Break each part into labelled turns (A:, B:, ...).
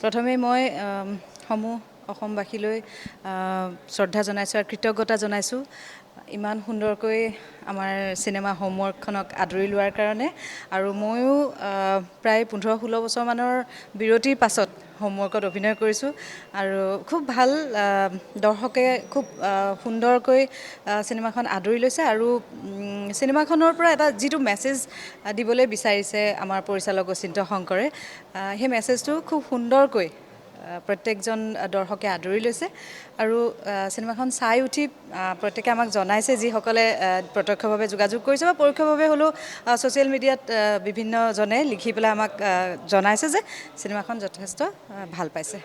A: প্ৰথমে মই সমূহ অসমবাসীলৈ শ্ৰদ্ধা জনাইছোঁ আৰু কৃতজ্ঞতা জনাইছোঁ ইমান সুন্দৰকৈ আমাৰ চিনেমা হোমৱৰ্কখনক আদৰি লোৱাৰ কাৰণে আৰু ময়ো প্ৰায় 15-16 বছৰমানৰ বিৰতিৰ পাছত হোমৱৰ্কত অভিনয় কৰিছোঁ আৰু খুব ভাল দৰ্শকে খুব সুন্দৰকৈ চিনেমাখন আদৰি লৈছে আৰু চিনেমাখনৰ পৰা এটা যিটো মেছেজ দিবলৈ বিচাৰিছে আমাৰ পৰিচালক অচিন্ত শংকৰে সেই মেছেজটো খুব সুন্দৰকৈ প্ৰত্যেকজন দৰ্শকে আদৰি লৈছে আৰু চিনেমাখন চাই উঠি প্ৰত্যেকে আমাক জনাইছে যিসকলে প্ৰত্যক্ষভাৱে যোগাযোগ কৰিছে বা পৰোক্ষভাৱে হ'লেও ছ'চিয়েল মিডিয়াত বিভিন্নজনে লিখি পেলাই আমাক জনাইছে যে চিনেমাখন যথেষ্ট ভাল পাইছে।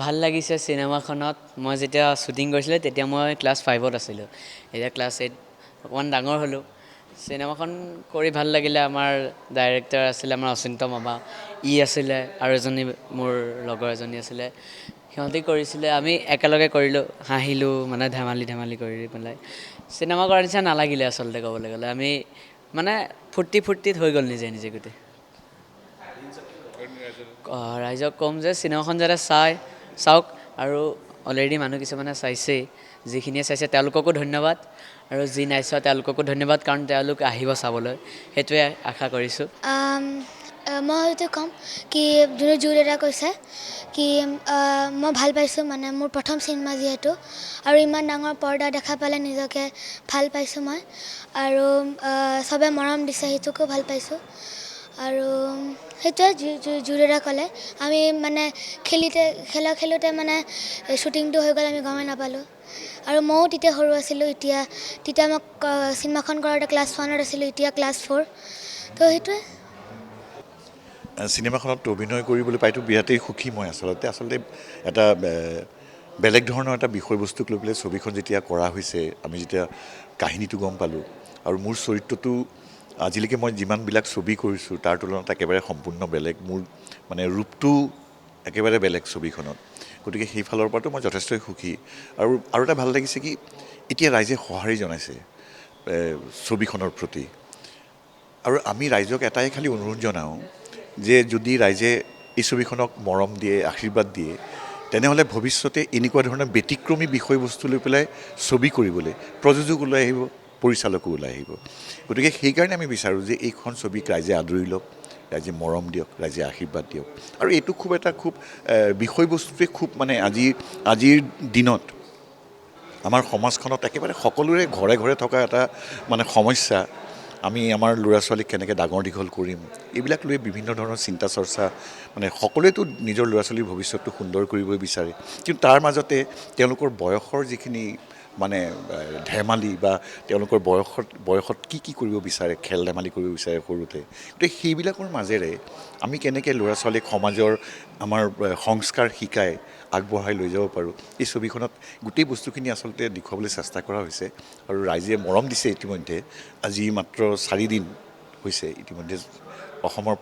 B: ভাল লাগিছে চিনেমাখনত। মই যেতিয়া শ্বুটিং কৰিছিলোঁ তেতিয়া মই ক্লাছ 5ত আছিলোঁ, এতিয়া ক্লাছ 8 অকণমান ডাঙৰ হ'লোঁ। চিনেমাখন কৰি ভাল লাগিলে। আমাৰ ডাইৰেক্টৰ আছিলে আমাৰ অচিন্ত মামা, আছিলে আৰু এজনী মোৰ লগৰ এজনী আছিলে, সিহঁতি কৰিছিলে। আমি একেলগে কৰিলোঁ, হাঁহিলোঁ, মানে ধেমালি কৰি পেলাই। চিনেমা কৰাৰ নিচিনা নালাগিলে আচলতে ক'বলৈ গ'লে। আমি মানে ফূৰ্তিত হৈ গ'ল নিজে গোটেই। ৰাইজক ক'ম যে চিনেমাখন যাতে চাওক আৰু অলৰেডি মানুহ কিছুমানে চাইছেই। যিখিনিয়ে চাইছে তেওঁলোককো ধন্যবাদ আৰু যি নাই চোৱা তেওঁলোককো ধন্যবাদ, কাৰণ তেওঁলোক আহিব চাবলৈ, সেইটোৱে আশা কৰিছোঁ।
C: মই হয়তো ক'ম কি যোনে জুৰি দাদা কৈছে কি মই ভাল পাইছোঁ, মানে মোৰ প্ৰথম চিনেমা যিহেতু, আৰু ইমান ডাঙৰ পৰ্দা দেখা পালে নিজকে ভাল পাইছোঁ মই, আৰু চবে মৰম দিছে সেইটোকো ভাল পাইছোঁ। আৰু সেইটোৱে জুৰি দাদা ক'লে আমি মানে খেলোঁতে মানে শ্বুটিংটো হৈ গ'ল, আমি গমেই নাপালোঁ। আৰু ময়ো তেতিয়া সৰু আছিলোঁ, তেতিয়া মই চিনেমাখন কৰোঁতে ক্লাছ 1ত আছিলোঁ, এতিয়া ক্লাছ 4। তো সেইটোৱে।
D: চিনেমাখনত অভিনয় কৰিবলৈ পাইতো বিৰাটেই সুখী মই। আচলতে এটা বেলেগ ধৰণৰ এটা বিষয়বস্তুক লৈ পেলাই ছবিখন যেতিয়া কৰা হৈছে, আমি যেতিয়া কাহিনীটো গম পালোঁ আৰু মোৰ চৰিত্ৰটো আজিলৈকে মই যিমানবিলাক ছবি কৰিছোঁ তাৰ তুলনাত একেবাৰে সম্পূৰ্ণ বেলেগ, মোৰ মানে ৰূপটো একেবাৰে বেলেগ ছবিখনত। গতিকে সেইফালৰ পৰাতো মই যথেষ্টই সুখী। আৰু এটা ভাল লাগিছে কি এতিয়া ৰাইজে সঁহাৰি জনাইছে ছবিখনৰ প্ৰতি, আৰু আমি ৰাইজক এটাই খালি অনুৰোধ জনাওঁ যে যদি ৰাইজে এই ছবিখনক মৰম দিয়ে, আশীৰ্বাদ দিয়ে, তেনেহ'লে ভৱিষ্যতে এনেকুৱা ধৰণৰ ব্যতিক্ৰমী বিষয়বস্তু লৈ পেলাই ছবি কৰিবলৈ প্ৰযোজক ওলাই আহিব, পৰিচালকো ওলাই আহিব। গতিকে সেইকাৰণে আমি বিচাৰোঁ যে এইখন ছবিক ৰাইজে আদৰি লওক, ৰাইজে মৰম দিয়ক, ৰাইজে আশীৰ্বাদ দিয়ক। আৰু এইটো খুব বিষয়বস্তুটোৱে খুব মানে আজিৰ দিনত আমাৰ সমাজখনত একেবাৰে সকলোৰে ঘৰে ঘৰে থকা এটা মানে সমস্যা। আমি আমাৰ ল'ৰা ছোৱালীক কেনেকৈ ডাঙৰ দীঘল কৰিম, এইবিলাক লৈ বিভিন্ন ধৰণৰ চিন্তা চৰ্চা, মানে সকলোৱেতো নিজৰ ল'ৰা ছোৱালীৰ ভৱিষ্যতটো সুন্দৰ কৰিবলৈ বিচাৰে, কিন্তু তাৰ মাজতে তেওঁলোকৰ বয়সৰ যিখিনি মানে ধেমালি বা তেওঁলোকৰ বয়সত কি কৰিব বিচাৰে, খেল ধেমালি কৰিব বিচাৰে সৰুতে, গতিকে সেইবিলাকৰ মাজেৰে আমি কেনেকৈ ল'ৰা ছোৱালীক সমাজৰ আমাৰ সংস্কাৰ শিকাই আগবঢ়াই লৈ যাব পাৰোঁ, এই ছবিখনত গোটেই বস্তুখিনি আচলতে দেখুৱাবলৈ চেষ্টা কৰা হৈছে। আৰু ৰাইজে মৰম দিছে ইতিমধ্যে। আজি মাত্ৰ 4 দিন হৈছে ইতিমধ্যে অসমৰ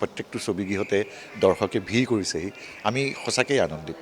D: প্ৰত্যেকটো ছবিগৃহতে দৰ্শকে ভিৰ কৰিছেহি। আমি সঁচাকৈ আনন্দিত।